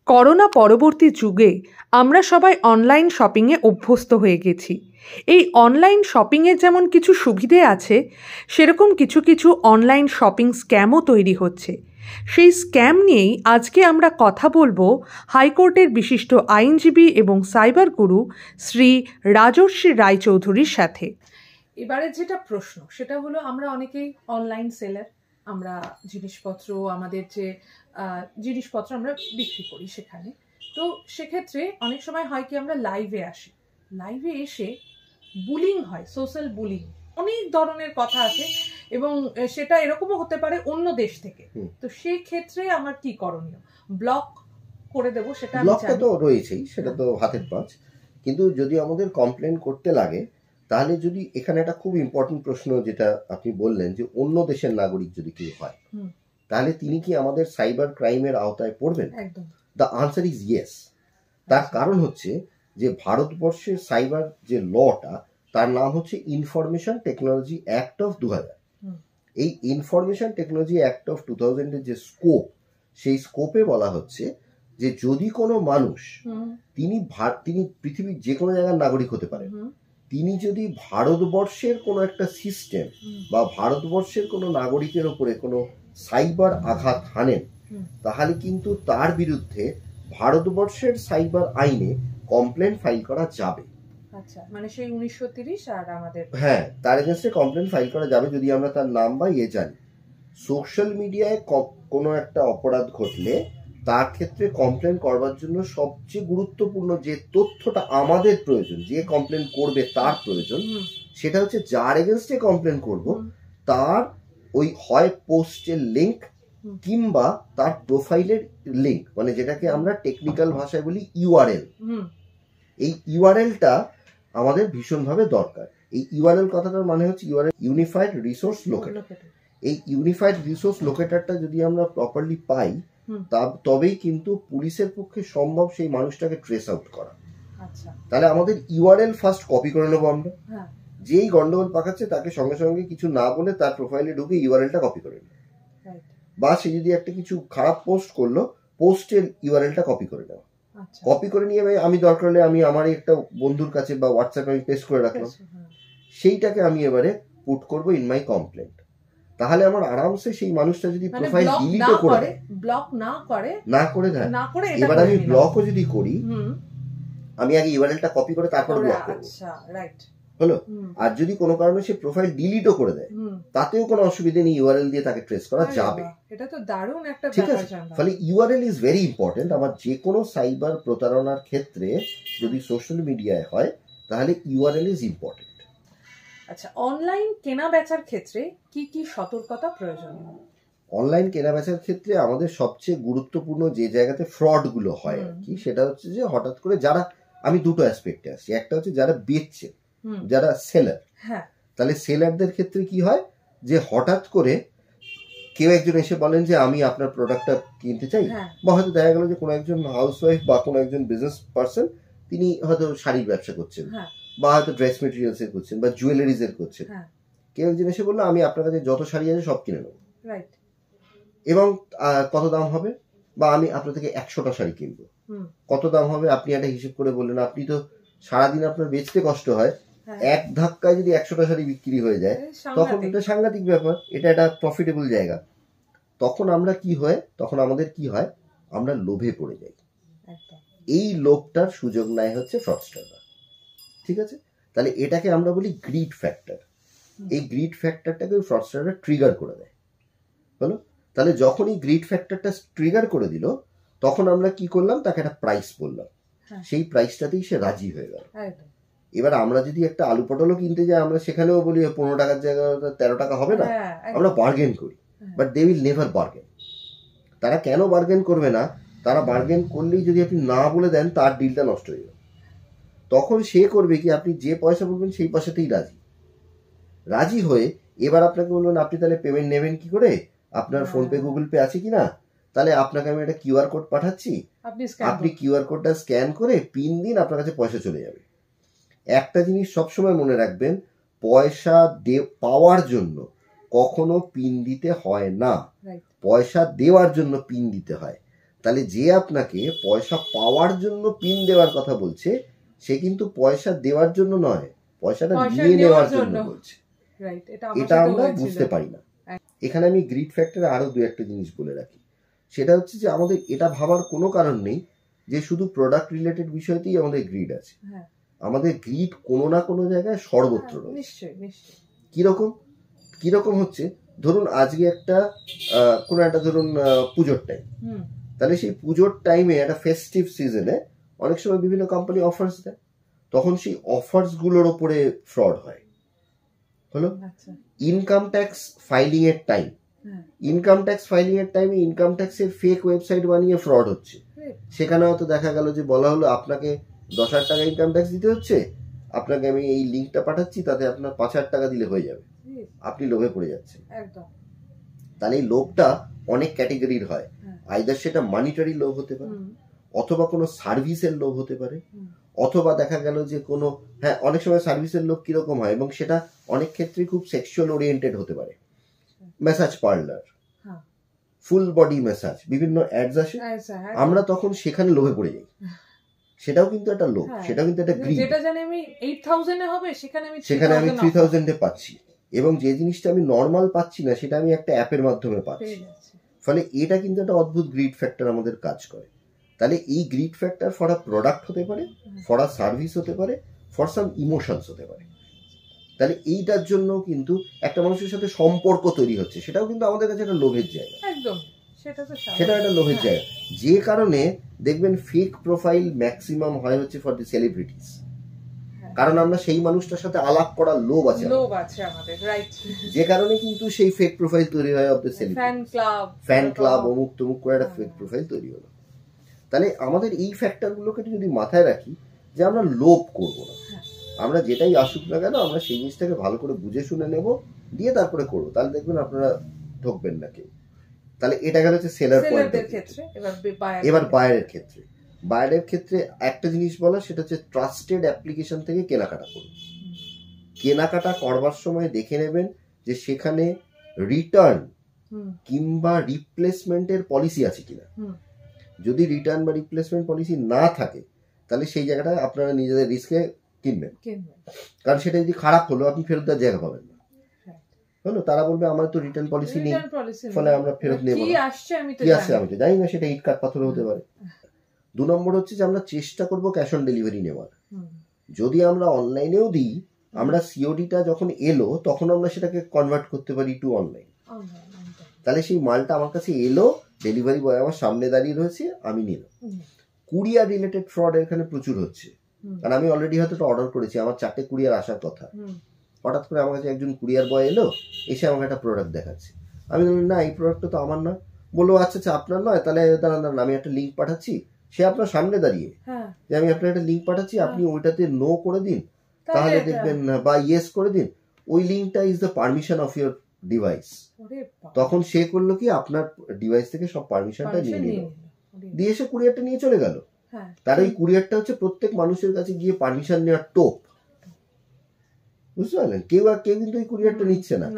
Corona পরবর্তী যুগে আমরা সবাই অনলাইন শপিংয়ে অভ্যস্ত হয়ে গেছি। এই অনলাইন শপিংয়ের যেমন কিছু সুবিধে আছে, সেরকম কিছু কিছু অনলাইন শপিং স্ক্যামও তৈরি হচ্ছে। সেই স্ক্যাম নিয়েই আজকে আমরা কথা বলবো হাইকোর্টের বিশিষ্ট আইনজীবী এবং সাইবার গুরু শ্রী রাজর্ষি রায়চৌধুরীর সাথে। এবারে যেটা প্রশ্ন সেটা হলো, আমরা অনেকেই অনলাইন সেলার, আমরা জিনিসপত্র, আমাদের যে জিনিসপত্র আমরা বিক্রি করি সেখানে। তো সেক্ষেত্রে অনেক সময় হয় কি, আমরা লাইভে আসি, লাইভে এসে বুলিং হয়, সোশ্যাল বুলিং, অনেক ধরনের কথা আছে এবং সেটা এরকমও হতে পারে অন্য দেশ থেকে। তো সেই ক্ষেত্রে আমার কি করণীয়? ব্লক করে দেবো সেটা ব্লকটা তো রয়েছেই, সেটা তো হাতের কাজ। কিন্তু যদি আমাদের কমপ্লেন করতে লাগে, তাহলে যদি এখানে একটা খুব ইম্পর্টেন্ট প্রশ্ন যেটা আপনি বললেন যে অন্য দেশের নাগরিক যদি কেউ হয়, তাহলে তিনি কি আমাদের সাইবার ক্রাইমের আওতায় পড়বেন? The answer is yes. তার কারণ হচ্ছে যে ভারতবর্ষের সাইবার যে লটা, তার নাম হচ্ছে ইনফরমেশন টেকনোলজি অ্যাক্ট অফ 2000। এই ইনফরমেশন টেকনোলজি অ্যাক্ট অফ 2000 এর যে স্কোপ, সেই স্কোপে বলা হচ্ছে যে যদি কোনো মানুষ, তিনি পৃথিবীর যে কোনো জায়গার নাগরিক হতে পারেন, তিনি যদি ভারতবর্ষের কোনো একটা সিস্টেম বা ভারতবর্ষের কোনো নাগরিকের ওপরে কোনো সাইবার আঘাত হানেন, তাহলে কিন্তু তার বিরুদ্ধে ভারতবর্ষের সাইবার আইনে কমপ্লেন ফাইল করা যাবে। আচ্ছা, মানে সেই 1930 আর আমাদের, হ্যাঁ, তার এগেইনস্টে কমপ্লেন ফাইল করা যাবে যদি আমরা তার নাম বা জানি। সোশ্যাল মিডিয়ায় কোনো একটা অপরাধ ঘটলে তার ক্ষেত্রে কমপ্লেন করবার জন্য সবচেয়ে গুরুত্বপূর্ণ যে তথ্যটা আমাদের প্রয়োজন, যে কমপ্লেন করবে তার প্রয়োজন, সেটা হচ্ছে যার এগেইনস্টে কমপ্লেন করব তার ওই হয় পোস্টের লিংক কিংবা তার প্রোফাইলের লিংক, মানে যেটাকে আমরা টেকনিক্যাল ভাষায় বলি ইউআরএল। এই ইউআরএলটা আমাদের ভীষণভাবে দরকার। এই ইউআরএল কথাটার মানে হচ্ছে ইউনিফাইড রিসোর্স লোকেটর। এই ইউনিফাইড রিসোর্স লোকেটরটা যদি আমরা প্রপারলি পাই, তবেই কিন্তু পুলিশের পক্ষে সম্ভব সেই মানুষটাকে ট্রেস আউট করা। তাহলে আমাদের ইউআরএল ফার্স্ট কপি করে নেবো আমরা, যেই গন্ডগোল পাকাচ্ছে তাকে সঙ্গে সঙ্গে কিছু না বলে তার প্রোফাইলে ঢুকে ইউআরএলটা কপি করে নেব। বা সে যদি একটা কিছু খারাপ পোস্ট করলো, পোস্টের ইউআরএলটা কপি করে নেওয়া। কপি করে নিয়ে আমি দরকার হলে আমি আমার একটা বন্ধুর কাছে বা হোয়াটসঅ্যাপে আমি পেস্ট করে রাখলাম, সেইটাকে আমি এবারে পুট করব ইন মাই কমপ্লেন্ট। তাহলে আমার আরামসে সেই মানুষটা যদি প্রোফাইল ডিলিটও করে, ব্লক না করে দেয়, এবার আমি ব্লকও যদি করি, আমি আগে ইউআরএলটা কপি করে তারপর ব্লক করব। আচ্ছা, রাইট হলো। আর যদি কোনো কারণে সে প্রোফাইল ডিলিটও করে দেয়, তাতেও কোনো অসুবিধা নেই, ইউআরএল দিয়ে তাকে ট্রেস করা যাবে। এটা তো দারুণ একটা ঠিক আছে। ফলে ইউআরএল ইজ ভেরি ইম্পর্টেন্ট। আমার যে কোনো সাইবার প্রতারণার ক্ষেত্রে যদি সোশ্যাল মিডিয়ায় হয়, তাহলে ইউআরএল ইজ ইম্পর্টেন্ট। আচ্ছা, অনলাইন কেনা বেচার ক্ষেত্রে কি কি সতর্কতা প্রয়োজনীয়? অনলাইন কেনা বেচার ক্ষেত্রে আমাদের সবচেয়ে গুরুত্বপূর্ণ যে জায়গাতে ফ্রড গুলো হয় আর কি, সেটা হচ্ছে যে হঠাৎ করে যারা, আমি দুটো অ্যাসপেক্টে আসছি। একটা হচ্ছে যারা বেচছে, যারা সেলার। তাহলে সেলারদের ক্ষেত্রে কি হয় যে হঠাৎ করে কেউ একজন এসে বলেন যে আমি আপনার প্রোডাক্টটা কিনতে চাই, বা হয়তো দেখা গেল যে কোনো একজন হাউসওয়াইফ বা কোনো একজন বিজনেস পার্সন, তিনি হয়তো শাড়ির ব্যবসা করছেন, বা হয়তো ড্রেস মেটেরিয়ালস এর করছেন, বা জুয়েলারিজ এর করছেন। কেউ একজন এসে বললো আমি আপনার কাছে যত শাড়ি আছে সব কিনে নেবো, এবং কত দাম হবে, বা আমি আপনার থেকে 100টা শাড়ি কিনবো, কত দাম হবে আপনি একটা হিসেব করে বললেন। আপনি তো সারাদিন আপনার বেচতে কষ্ট হয়, এক ধাক্কায় যদি 100টা শাড়ি বিক্রি হয়ে যায়, তখন এটা সাংঘাতিক ব্যাপার, এটা একটা প্রফিটেবল জায়গা। তখন আমরা কি হয়, তখন আমাদের কি হয়, আমরা লোভে পড়ে যাই। এই লোভটার সুযোগ নেয় হচ্ছে ফ্রডস্টাররা। ঠিক আছে। তাহলে এটাকে আমরা বলি গ্রিড ফ্যাক্টর। এই গ্রিড ফ্যাক্টরটাকে ফ্রডস্টাররা ট্রিগার করে দেয়। হলো। তাহলে যখন এই গ্রিড ফ্যাক্টরটা ট্রিগার করে দিল, তখন আমরা কি করলাম, তাকে একটা প্রাইস বললাম, সেই প্রাইসটাতেই সে রাজি হয়ে গেল। এবার আমরা যদি একটা আলু পটলও কিনতে যাই, আমরা সেখানেও বলি 15 টাকার জায়গায় 13 টাকা হবে না, আমরা বার্গেন করি। But they will never bargain. তারা কেন বার্গেন করবে না? তারা বার্গেন করলেই যদি আপনি না বলে দেন, তার ডিলটা নষ্ট হয়ে যাবে। তখন সে করবে কি, আপনি যে পয়সা বলবেন সেই পয়সাতেই রাজি হয়ে এবার আপনাকে বলবেন আপনি তাহলে পেমেন্ট নেবেন কি করে, আপনার ফোনপে গুগল পে আছে কিনা, তাহলে আপনাকে আমি একটা কিউআর কোড পাঠাচ্ছি, আপনি কিউআর কোডটা স্ক্যান করে পিন দিন, আপনার কাছে পয়সা চলে যাবে। একটা জিনিস সবসময় মনে রাখবেন, পয়সা পাওয়ার জন্য কখনো পিন দিতে হয় না, পয়সা দেওয়ার জন্য পিন দিতে হয়। তাহলে যে আপনাকে পয়সা পাওয়ার জন্য পিন দেওয়ার কথা বলছে, সে কিন্তু পয়সা দেওয়ার জন্য নয়, পয়সাটা নিয়ে নেওয়ার জন্য বলছে। এটা আমরা বুঝতে পারি না। এখানে আমি গ্রিড ফ্যাক্টরে আরো দু একটা জিনিস বলে রাখি, সেটা হচ্ছে যে আমাদের এটা ভাবার কোনো কারণ নেই যে শুধু প্রোডাক্ট রিলেটেড বিষয়তেই আমাদের গ্রিড আছে। আমাদের গ্রিড কোনো না কোনো জায়গায় সর্বত্র রয়েছে। কিরকম হচ্ছে, ধরুন আজকে একটা কোনো একটা ধরুন পুজোর টাইম, তাহলে সেই পুজোর টাইমে একটা ফেস্টিভ সিজনে অনেক সময় বিভিন্ন কোম্পানি অফার্স দেয়, তখন সেই অফার্স গুলোর ওপরে ফ্রড হয়। হলো ইনকাম ট্যাক্স ফাইলিং এর টাইম, ইনকাম ট্যাক্স ফাইলিং এর টাইমে ইনকাম ট্যাক্সের ফেক ওয়েবসাইট বানিয়ে ফ্রড হচ্ছে। সেখানে হয়তো দেখা গেল যে বলা হলো আপনাকে 10,000 টাকা ইনকাম ট্যাক্স দিতে হচ্ছে, আপনাকে আমি এই লিঙ্কটা পাঠাচ্ছি, তাতে আপনার 5,000 টাকা দিলে হয়ে যাবে। আপনি লোভে পড়ে যাচ্ছেন। তাহলে এই লোভটা অনেক ক্যাটেগরির হয়, আইদার সেটা মানিটারি লোভ হতে পারে, অথবা কোনো সার্ভিসের লোভ হতে পারে, অথবা দেখা গেল যে কোনো অনেক সময় সার্ভিসের লোভ কিরকম হয়, এবং সেটা অনেক ক্ষেত্রে খুব সেক্সুয়াল ওরিয়েন্টেড হতে পারে। Massage parlour, full body massage, বিভিন্ন অ্যাডস আসে, আমরা তখন সেখানে লোভে পড়ে যাই। সেটাও কিন্তু একটা লোভ, সেটাও কিন্তু একটা গ্রিড। যেটা জানি আমি 8,000 এ হবে, সেখানে আমি 3,000 এ পাচ্ছি, এবং যে জিনিসটা আমি নর্মাল পাচ্ছি না সেটা আমি একটা অ্যাপের মাধ্যমে পাচ্ছি। ফলে এটা কিন্তু একটা অদ্ভুত গ্রিড ফ্যাক্টর আমাদের কাজ করে। তাহলে এই grid factor for a product হতে পারে, ফর আ সার্ভিস হতে পারে, ফর সাম ইমোশনস হতে পারে। তাহলে এইটার জন্য কিন্তু একটা মানুষের সাথে সম্পর্ক তৈরি হচ্ছে, সেটাও কিন্তু আমাদের কাছে একটা লোভের জায়গা। একদম, সেটা একটা লোভের জায়গা। যে কারণে দেখবেন ফেক প্রোফাইল ম্যাক্সিমাম হয় হচ্ছে ফর দি সেলিব্রিটিস, কারণ আমরা সেই মানুষটার সাথে আলাপ করার লোভ আছে আমাদের, রাইট? যে কারণে কিন্তু সেই ফেক প্রোফাইল তৈরি হয় of the celebrity, fan club অমুক তমুক করে একটা ফেক প্রোফাইল তৈরি হলো। তাহলে আমাদের এই ফ্যাক্টরগুলোকে যদি মাথায় রাখি যে আমরা লোভ করব না, আমরা যেটাই আসুক না কেন আমরা সেই জিনিসটাকে ভালো করে বুঝে শুনে নেব, দিয়ে তারপরে করবো, তাহলে দেখবেন আপনারা ঠকবেন না কেউ। তাহলে এটা গেল হচ্ছে সেলার পয়েন্টের ক্ষেত্রে। এবার বায়ারের ক্ষেত্রে, বায়ারের ক্ষেত্রে একটা জিনিস বলা, সেটা হচ্ছে ট্রাস্টেড অ্যাপ্লিকেশন থেকে কেনাকাটা করুন। কেনাকাটা করবার সময় দেখে নেবেন যে সেখানে রিটার্ন কিংবা রিপ্লেসমেন্টের পলিসি আছে কিনা। যদি রিটার্ন বা রিপ্লেসমেন্ট পলিসি না থাকে, তাহলে সেই জায়গাটা আপনারা নিজেদের রিস্কে কিনবেন, কারণ সেটা যদি খারাপ হলো আপনি ফেরত দেওয়ার জায়গা পাবেন না। হলো তারা বলবে আমার তো রিটার্ন পলিসি নেই, ফলে আমরা ফেরত নেব না, কি আসছে আমি তো জানি না, সেটা ইট কাট পাথর হতে পারে। 2 নম্বর হচ্ছে যে আমরা চেষ্টা করব ক্যাশ অন ডেলিভারি নেওয়ার। যদি আমরা অনলাইনেও দিই, আমরা সিওডিটা যখন এলো তখন আমরা সেটাকে কনভার্ট করতে পারি টু অনলাইন। তাহলে সেই মালটা আমার কাছে এলো, ডেলিভারি বয় আমার সামনে দাঁড়িয়ে রয়েছে, আমি নিলাম। কুরিয়ার রিলেটেড ফ্রড এখানে প্রচুর হচ্ছে, কারণ আমি অলরেডি হয়তো অর্ডার করেছি, আমার 4টে কুরিয়ার আসার কথা, হঠাৎ করে আমার কাছে একজন কুরিয়ার বয় এলো, এসে আমাকে একটা প্রোডাক্ট দেখাচ্ছে। আমি বললাম না, এই প্রোডাক্টটা তো আমার না। বললো আচ্ছা আচ্ছা আপনার নয়, তাহলে দাঁড়ান আমি একটা লিঙ্ক পাঠাচ্ছি। সে আপনার সামনে দাঁড়িয়ে যে আমি আপনার একটা লিঙ্ক পাঠাচ্ছি, আপনি ওইটাতে নো করে দিন, তাহলে দেখবেন, বা ইয়েস করে দিন, ওই লিঙ্কটা is the permission of your device. তখন সে করলো কি, আপনার ডিভাইস থেকে সব পারমিশনটা নিয়ে নিল, দিয়ে সে কুরিয়ারটা নিয়ে চলে গেল। তার ওই কুরিয়ারটা হচ্ছে প্রত্যেক মানুষের কাছে গিয়ে পারমিশন নেওয়ার টোপ, বুঝতে পারলেন? কেউ কিন্তু ওই কুরিয়ারটা নিচ্ছে না,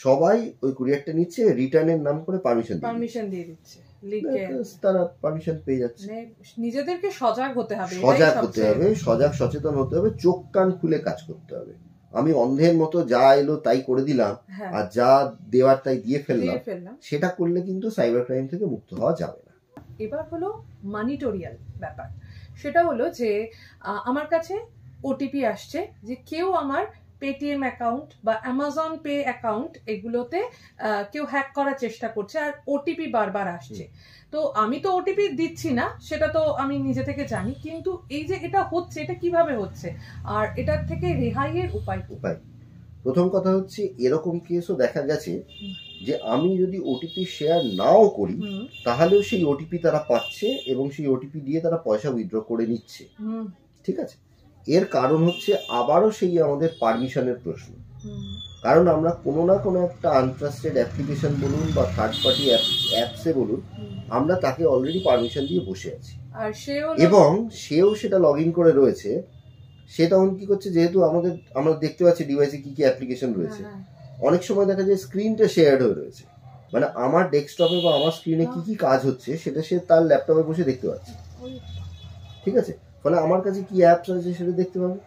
সবাই ওই কুরিয়ারটা নিচ্ছে রিটার্নের নাম করে পারমিশন দিয়ে দিচ্ছে, তারা পারমিশন পেয়ে যাচ্ছে। নিজেদেরকে সজাগ হতে হবে, সজাগ সচেতন হতে হবে, চোখ কান খুলে কাজ করতে হবে। আমি অন্ধের মতো যা এলো তাই করে দিলাম, আর যা দেওয়ার তাই দিয়ে ফেললাম, সেটা করলে কিন্তু সাইবার ক্রাইম থেকে মুক্ত হওয়া যাবে না। এবার হলো মানিটোরিয়াল ব্যাপার, সেটা হলো যে আমার কাছে ওটিপি আসছে যে কেউ আমার পেটিএম অ্যাকাউন্ট বা অ্যামাজন পে অ্যাকাউন্ট এগুলোতে কেউ হ্যাক করার চেষ্টা করছে, আর ওটিপি বারবার আসছে। তো আমি তো ওটিপি দিচ্ছি না, সেটা তো আমি নিজে থেকে জানি, কিন্তু এই যে এটা হচ্ছে, এটা কিভাবে হচ্ছে, আর এটার থেকে রেহাইয়ের উপায়। প্রথম কথা হচ্ছে, এরকম কেসও দেখা গেছে যে আমি যদি ওটিপি শেয়ার নাও করি, তাহলেও সেই ওটিপি তারা পাচ্ছে এবং সেই ওটিপি দিয়ে তারা পয়সা উইথড্র করে নিচ্ছে। ঠিক আছে, এর কারণ হচ্ছে আবারও সেই আমাদের পারমিশনের প্রশ্ন। কারণ আমরা কোনো না কোনো একটা আনট্রাস্টেড অ্যাপ্লিকেশন বলুন বা থার্ড পার্টি অ্যাপসে বলুন, আমরা তাকে অলরেডি পারমিশন দিয়ে বসে আছি, এবং সেও সেটা লগ ইন করে রয়েছে। সে তখন কি করছে, যেহেতু আমরা দেখতে পাচ্ছি ডিভাইসে কি কি অ্যাপ্লিকেশন রয়েছে, অনেক সময় দেখা যায় স্ক্রিনটা শেয়ার্ড হয়ে রয়েছে, মানে আমার ডেস্কটপে বা আমার স্ক্রিনে কি কি কাজ হচ্ছে সেটা সে তার ল্যাপটপে বসে দেখতে পাচ্ছে, ঠিক আছে? ফলে আমার কাছে কি অ্যাপস আছে সেটা দেখতে পাবে।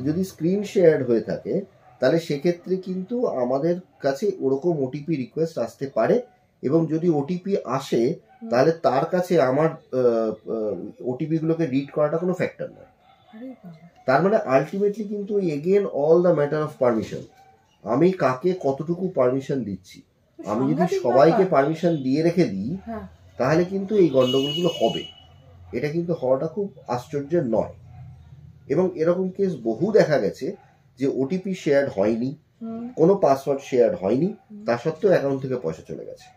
যদি স্ক্রিন শেয়ার্ড হয়ে থাকে তাহলে সেক্ষেত্রে কিন্তু আমাদের কাছে ওরকম ওটিপি রিকোয়েস্ট আসতে পারে, এবং যদি ওটিপি আসে তাহলে তার কাছে আমার ওটিপি গুলোকে রিড করাটা কোনো ফ্যাক্টর নয়। তার মানে আলটিমেটলি কিন্তু again all the matter of permission, আমি কাকে কতটুকু পারমিশন দিচ্ছি। আমি যদি সবাইকে পারমিশন দিয়ে রেখে দিই তাহলে কিন্তু এই গন্ডগোলগুলো হবে, এটা কিন্তু হওয়াটা খুব আশ্চর্যের নয়। এবং এরকম কেস বহু দেখা গেছে যে ওটিপি শেয়ার হয়নি, কোনো পাসওয়ার্ড শেয়ার হয়নি, তা সত্ত্বেও অ্যাকাউন্ট থেকে পয়সা চলে গেছে।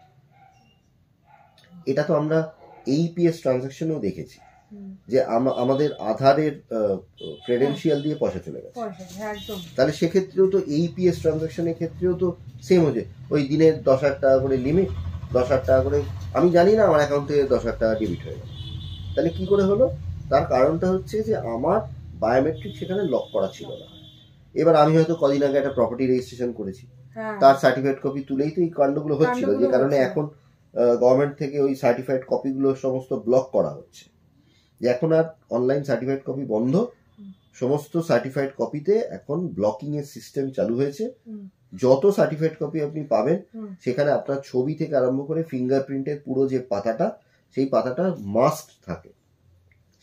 এটা তো আমরা এইপিএস ট্রানজাকশনেও দেখেছি যে আমাদের আধারের ক্রেডেনশিয়াল দিয়ে পয়সা চলে গেছে। তাহলে সেক্ষেত্রেও তো এইপিএস ট্রানজাকশনের ক্ষেত্রেও তো সেম হচ্ছে, ওই দিনের 10,000 টাকা করে লিমিট, 10,000 টাকা করে, আমি জানি না আমার অ্যাকাউন্ট থেকে 10,000 টাকা ডেবিট হয়ে গেল। তাহলে কি করে হলো? তার কারণটা হচ্ছে যে আমার বায়োমেট্রিক সেখানে লক করা ছিল না। এবার আমি হয়তো কদিন আগে একটা প্রপার্টি রেজিস্ট্রেশন করেছি, তার সার্টিফিকেট কপি তুলেই তো এই কাণ্ডগুলো হচ্ছিল, যে কারণে এখন গভর্নমেন্ট থেকে ওই সার্টিফাইড কপিগুলো সমস্ত ব্লক করা হচ্ছে, যে এখন আর অনলাইন সার্টিফাইড কপি বন্ধ, সমস্ত সার্টিফাইড কপিতে এখন ব্লকিং এর সিস্টেম চালু হয়েছে। যত সার্টিফাইড কপি আপনি পাবেন সেখানে আপনার ছবি থেকে আরম্ভ করে ফিঙ্গারপ্রিন্টের পুরো যে পাতাটা, সেই পাতাটা মাস্ট থাকে,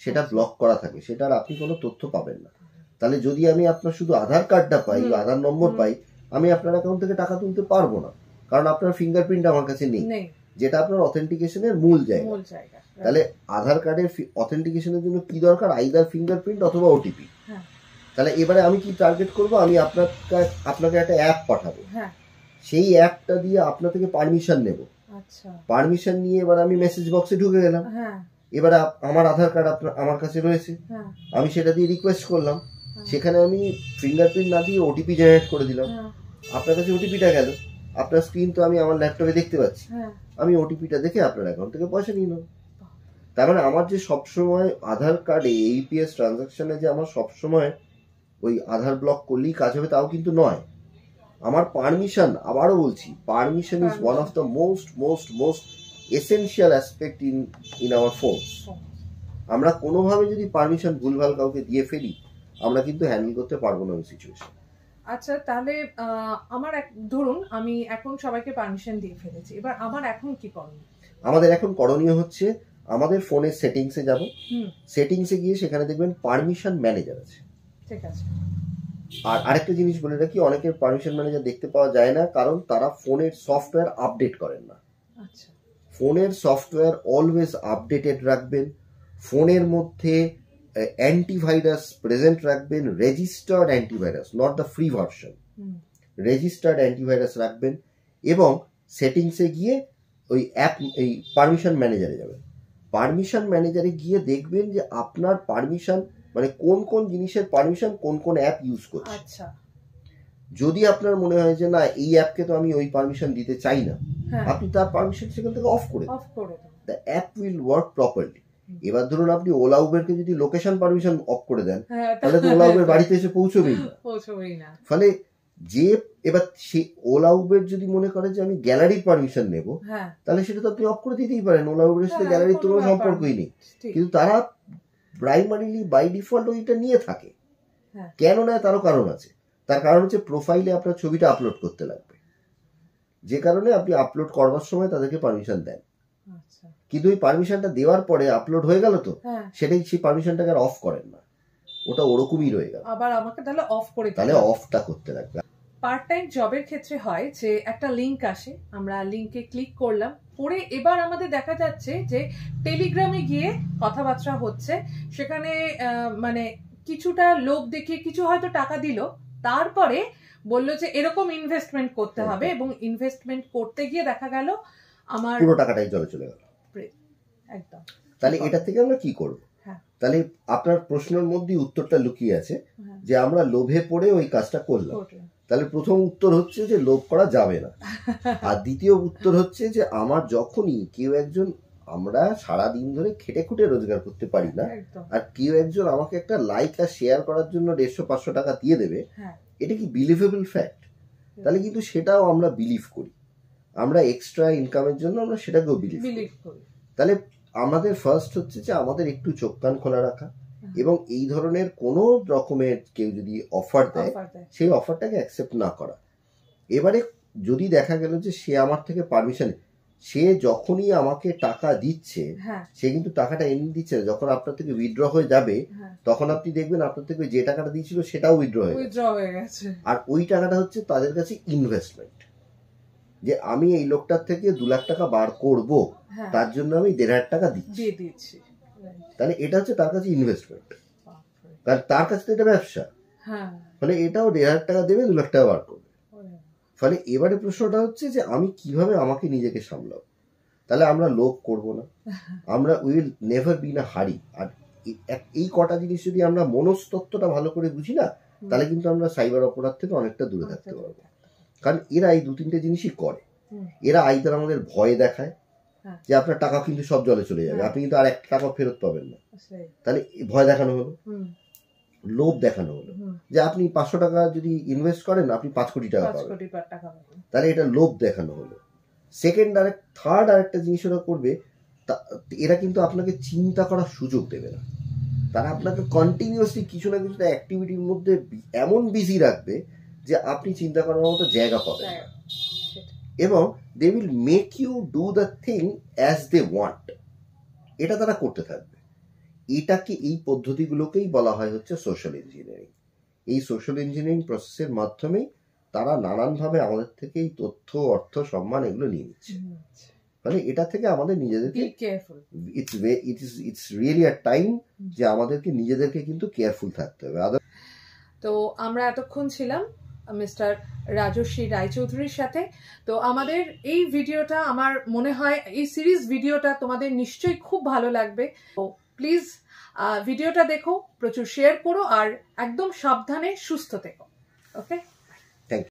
সেটা ব্লক করা থাকে, সেটা আর আপনি কোনো তথ্য পাবেন না। তাহলে যদি আমি আপনার শুধু আধার কার্ডটা পাই, আধার নম্বর পাই, আমি আপনার অ্যাকাউন্ট থেকে টাকা তুলতে পারবো না, কারণ আপনার ফিঙ্গারপ্রিন্ট আমার কাছে নেই, যেটা আপনার অথেন্টিকেশনের মূল জায়গা। তাহলে আধার কার্ডের অথেন্টিকেশনের জন্য কি দরকার? আইদার ফিঙ্গারপ্রিন্ট অথবা ওটিপি। তাহলে এবারে আমি কি টার্গেট করব? আমি আপনাকে একটা অ্যাপ পাঠাবো, সেই অ্যাপটা দিয়ে আপনার থেকে পারমিশন নেব। পারমিশন নিয়ে এবার আমি মেসেজ বক্সে ঢুকে গেলাম, এবার আমার আধার কার্ড আমার কাছে রয়েছে, আমি সেটা দিয়ে রিকোয়েস্ট করলাম, সেখানে আমি ফিঙ্গারপ্রিন্ট না দিয়ে ওটিপি জেনারেট করে দিলাম, আপনার কাছে ওটিপিটা গেল, আপনার স্ক্রিন তো আমি আমার ল্যাপটপে দেখতে পাচ্ছি, আমি ওটিপিটা দেখে আপনার অ্যাকাউন্ট থেকে পয়সা নিয়ে নেব। তার মানে আমার যে সবসময় আধার কার্ডে এইপিএস ট্রানজাকশনে যে আমার সবসময় ওই আধার ব্লক করলেই কাজ হবে তাও কিন্তু নয়। আমার পারমিশন, আবারও বলছি, permission is one of the most essential aspect in our phone. আমরা কোনোভাবে যদি পারমিশন ভুলভাল কাউকে দিয়ে ফেলি, আমরা কিন্তু হ্যান্ডেল করতে পারবো না ওই সিচুয়েশন। আচ্ছা, তাহলে আমার ধরুন আমি এখন সবাইকে পারমিশন দিয়ে ফেলেছি, এবার আমার এখন কি করণীয়? আমাদের এখন করণীয় হচ্ছে আমাদের ফোনের সেটিংসে যাব, সেটিংসে গিয়ে সেখানে দেখবেন পারমিশন ম্যানেজার আছে, ঠিক আছে। আর আরেকটা জিনিস বলে রাখি, অনেকের পারমিশন ম্যানেজার দেখতে পাওয়া যায় না, কারণ তারা ফোনের সফটওয়্যার আপডেট করেন না। আচ্ছা, ফোনের সফটওয়্যার অলওয়েজ আপডেটেড রাখবেন, ফোনের মধ্যে অ্যান্টিভাইরাস প্রেজেন্ট রাখবেন, registered antivirus, not the free version, registered antivirus রাখবেন, এবং সেটিংসে গিয়ে ওই অ্যাপ এই পারমিশন ম্যানেজারে যাবেন। পারমিশন ম্যানেজারে গিয়ে দেখবেন যে আপনার পারমিশন মানে কোন কোন জিনিসের পারমিশন কোন কোন অ্যাপ ইউজ করছে। আচ্ছা, যদি আপনার মনে হয় যে না এই অ্যাপকে তো আমি ওই পারমিশন দিতে চাই না, আপনি তার পারমিশন সেখান থেকে অফ করে দেন, the app will work properly. এবার ধরুন আপনি ওলা উবেরকে যদি লোকেশন পারমিশন অফ করে দেন, তাহলে তো ওলা উবের বাড়িতে এসে পৌঁছবেই না। ফলে যে এবার সে ওলা উবের যদি মনে করে যে আমি গ্যালারির পারমিশন নেব, তাহলে সেটা তো আপনি অফ করে দিতেই পারেন, ওলা উবেরের সাথে গ্যালারির তো কোনো সম্পর্কই নেই, কিন্তু তারা প্রাইমারিলি বাই ডিফল্ট ওইটা নিয়ে থাকে। কেন নেয় তারও কারণ আছে, তার কারণ হচ্ছে প্রোফাইলে আপনার ছবিটা আপলোড করতে লাগবে, যে কারণে আপনি আপলোড করবার সময় তাদেরকে পারমিশন দেন। কিন্তু ওই পারমিশনটা দেওয়ার পরে আপলোড হয়ে গেল তো সেটাই সেই পারমিশনটাকে আর অফ করেন না, ওটা ওরকমই রয়ে গেল, আবার আমাকে তাহলে অফ করে তাহলে অফটা করতে লাগবে। পার্ট টাইম জবের ক্ষেত্রে হয় যে একটা লিংক আসে, আমরা লিংকে ক্লিক করলাম, পরে এবার আমাদের দেখা যাচ্ছে যে টেলিগ্রামে গিয়ে কথাবার্তা হচ্ছে, সেখানে মানে কিছুটা লোক দেখিয়ে কিছু হয়তো টাকা দিল, তারপরে বললো যে এরকম ইনভেস্টমেন্ট করতে হবে, এবং ইনভেস্টমেন্ট করতে গিয়ে দেখা গেল আমার পুরো টাকাটাই জলে চলে গেল একদম। তাহলে এটা থেকে আমরা কি করব? তাহলে আপনার প্রশ্নের মধ্যে উত্তরটা লুকিয়ে আছে যে আমরা লোভে পড়ে ওই কাজটা করলাম। তাহলে প্রথম উত্তর হচ্ছে যে লোভ করা যাবে না, আর দ্বিতীয় উত্তর হচ্ছে যে আমার যখনই কেউ একজন, আমরা সারা দিন ধরে খেটে খুঁটে রোজগার করতে পারি না, আর কেউ একজন আমাকে একটা লাইক আর শেয়ার করার জন্য 150-500 টাকা দিয়ে দেবে, এটা কি বিলিভেবল ফ্যাক্ট? তাহলে কিন্তু সেটাও আমরা বিলিভ করি। আমরা এক্সট্রা ইনকামের জন্য আমরা সেটাকেও বিলিভ করি। তাহলে আমাদের ফার্স্ট হচ্ছে যে আমাদের একটু চোখ কান খোলা রাখা, এবং এই ধরনের কোনো রকমের কেউ যদি অফার দেয় সেই অফারটাকে অ্যাকসেপ্ট না করা। এবারে যদি দেখা গেল যে সে আমার থেকে পারমিশন, সে যখনই আমাকে টাকা দিচ্ছে সে কিন্তু টাকাটা এনে দিচ্ছে না, যখন আপনার থেকে উইথড্র হয়ে যাবে তখন আপনি দেখবেন আপনার থেকে যে টাকাটা দিয়েছিল সেটাও উইথড্র হয়ে গেছে। আর ওই টাকাটা হচ্ছে তাদের কাছে ইনভেস্টমেন্ট, যে আমি এই লোকটার থেকে 2 লাখ টাকা বার করব, তার জন্য আমি 1,500 টাকা দিচ্ছি। তাহলে এটা হচ্ছে তার কাছে ইনভেস্টমেন্ট, কারণ তার কাছে তো এটা ব্যবসা। ফলে এটাও 1,500 টাকা দেবে, 2 লাখ টাকা বার করবে। ফলে এবারে প্রশ্নটা হচ্ছে যে আমি কিভাবে আমাকে নিজেকে সামলাবো। তাহলে আমরা লোভ করব না, আমরা will never be in a হারি। আর এই কটা জিনিস যদি আমরা মনস্তত্ত্বটা ভালো করে বুঝি না, তাহলে কিন্তু আমরা সাইবার অপরাধ থেকে অনেকটা দূরে থাকতে পারবো। কারণ এরা এই 2-3টে জিনিসই করে। এরা আইদার আমাদের ভয় দেখায় যে আপনার টাকা কিন্তু সব জলে চলে যাবে, আপনি কিন্তু আর 1 টাকা ফেরত পাবেন না, তাহলে ভয় দেখানো হলো। লোভ দেখানো হলো যে আপনি 500 টাকা যদি ইনভেস্ট করেন আপনি 5 কোটি টাকা পাবেন, তাহলে এটা লোভ দেখানো হলো। সেকেন্ড থার্ড আরেকটা জিনিস ওরা করবে, এরা কিন্তু আপনাকে চিন্তা করার সুযোগ দেবে না। তারা আপনাকে কন্টিনিউয়াসলি কিছু না কিছু অ্যাক্টিভিটির মধ্যে এমন বিজি রাখবে যে আপনি চিন্তা করার মতো জায়গা পাবেন না, এবং they will make you do the thing as they want. এটা তারা করতে থাকবে। এটাকে, এই পদ্ধতিগুলোকেই বলা হয় হচ্ছে সোশ্যাল ইঞ্জিনিয়ারিং। এই সোশ্যাল ইঞ্জিনিয়ারিং প্রসেসের মাধ্যমেই তারা নানানভাবে আমাদের থেকে এই তথ্য, অর্থ, সম্মান এগুলো নিয়ে নিচ্ছে। মানে এটা থেকে আমাদের নিজেদেরকে ইটস রিয়েলি আ টাইম যে আমাদেরকে নিজেদেরকে কিন্তু কেয়ারফুল থাকতে হবে। তো আমরা এতক্ষণ ছিলাম মিস্টার রাজশ্রী রায়চৌধুরীর সাথে। তো আমাদের এই ভিডিওটা, আমার মনে হয় এই সিরিজ ভিডিওটা তোমাদের নিশ্চয়ই খুব ভালো লাগবে। তো প্লিজ ভিডিওটা দেখো, প্রচুর শেয়ার করো, আর একদম সাবধানে সুস্থ থেকো। ওকে।